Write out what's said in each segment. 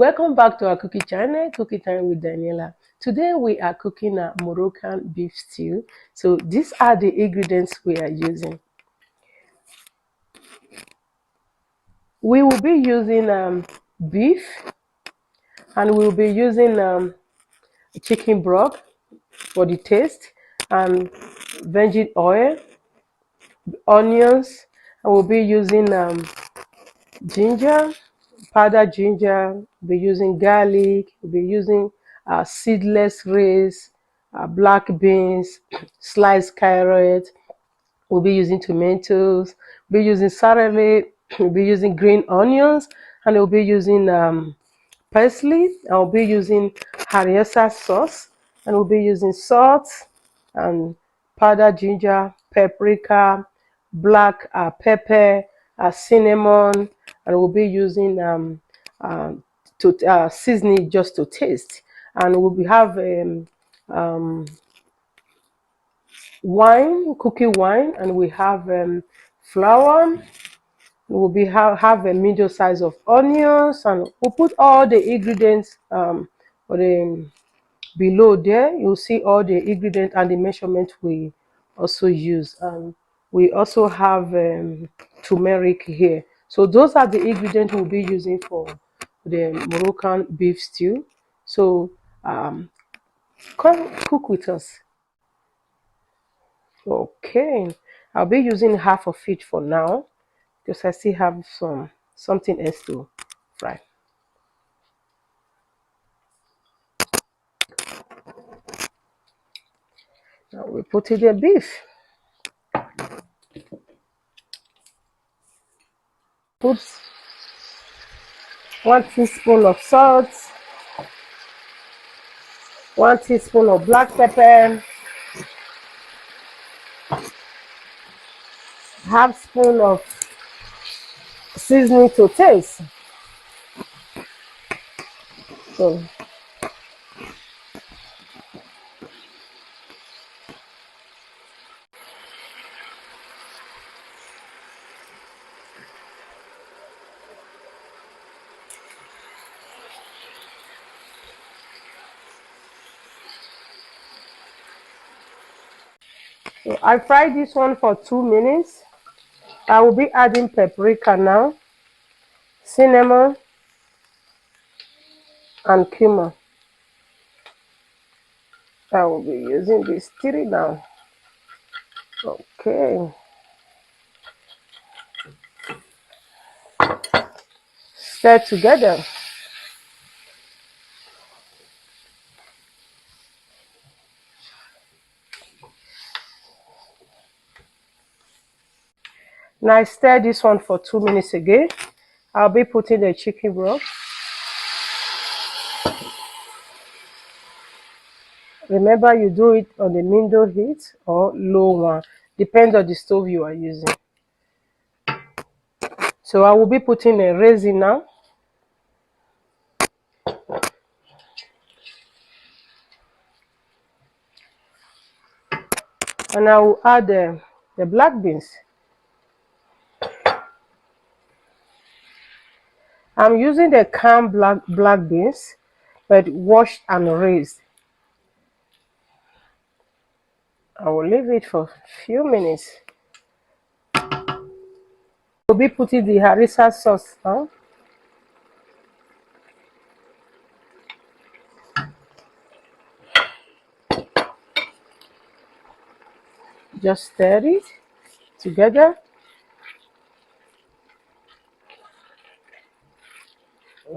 Welcome back to our cookie channel, Cookie Time with Daniela. Today we are cooking a Moroccan beef stew. So these are the ingredients we are using. We will be using beef, and we will be using chicken broth for the taste, and virgin oil, onions, and we'll be using ginger, powdered ginger, we'll be using garlic, we'll be using seedless rice, black beans, sliced carrot, we'll be using tomatoes, we'll be using celery, we'll be using green onions, and we'll be using parsley, and we'll be using harissa sauce, and we'll be using salt and powdered ginger, paprika, black pepper, cinnamon, and we'll be using seasoning just to taste. And we'll have wine, cooking wine, and we have flour. We'll be have a medium size of onions, and we'll put all the ingredients below there. You'll see all the ingredients and the measurement we also use. We also have turmeric here. So those are the ingredients we'll be using for the Moroccan beef stew. So come cook with us. Okay, I'll be using half of it for now because I still have something else to fry. Now we put in the beef. Put 1 teaspoon of salt, 1 teaspoon of black pepper, half spoon of seasoning to taste. So I fried this one for 2 minutes. I will be adding paprika now, cinnamon, and cumin. I will be using these 3 now. Okay. Stir together. Now I stir this one for 2 minutes again. I'll be putting the chicken broth. Remember, you do it on the medium heat or low one. Depends on the stove you are using. So I will be putting a raisin now. And I will add the black beans. I'm using the canned black beans, but washed and raised. I will leave it for a few minutes. We'll be putting the harissa sauce now. Just stir it together.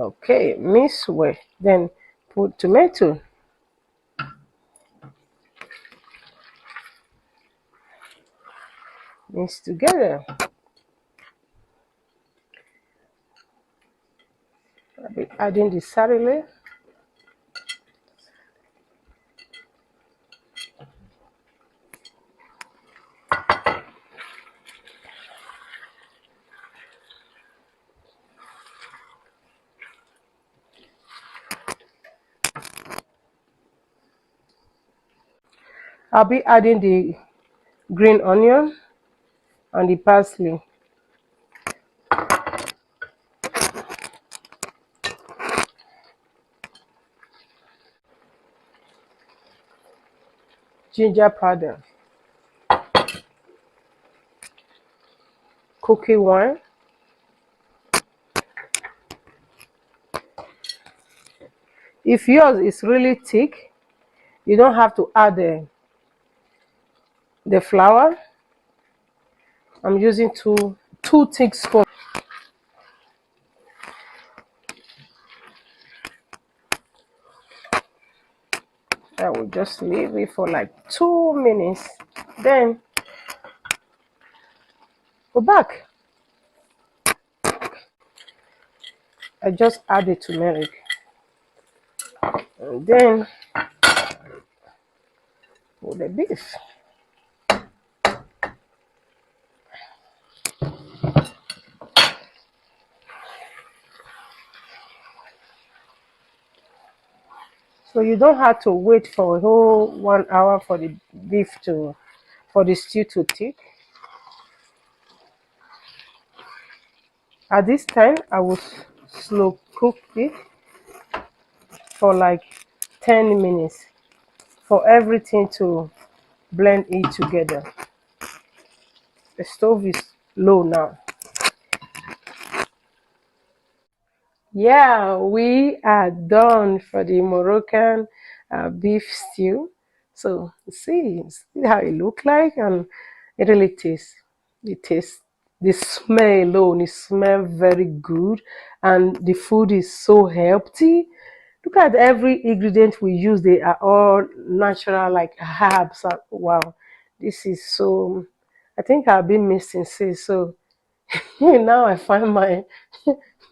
Okay, mix well. Then put tomato. Mix together. I'll be adding the celery leaf. I'll be adding the green onion and the parsley. ginger powder, cookie wine, if yours is really thick, you don't have to add the flour. I'm using two thick spoons. I will just leave it for like 2 minutes. Then go back. I just add the turmeric. And then put the beef. So you don't have to wait for a whole 1 hour for the beef for the stew to thick. At this time, I will slow cook it for like 10 minutes for everything to blend it together. The stove is low now. Yeah, we are done for the Moroccan beef stew. So see how it look like, and it really tastes. It tastes. The smell alone, it smells very good, and the food is so healthy. Look at every ingredient we use; they are all natural, like herbs. Wow, this is so. I think I've been missing since. So now I find my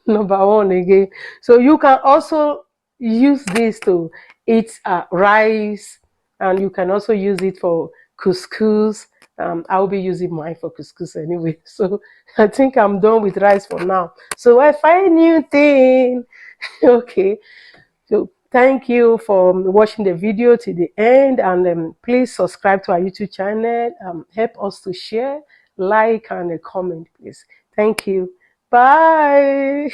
number one again. So you can also use this to eat rice, and you can also use it for couscous. I'll be using mine for couscous anyway. So I think I'm done with rice for now. So I find new thing. Okay. So thank you for watching the video to the end, and please subscribe to our YouTube channel. Help us to share, like, and comment, please. Thank you. Bye.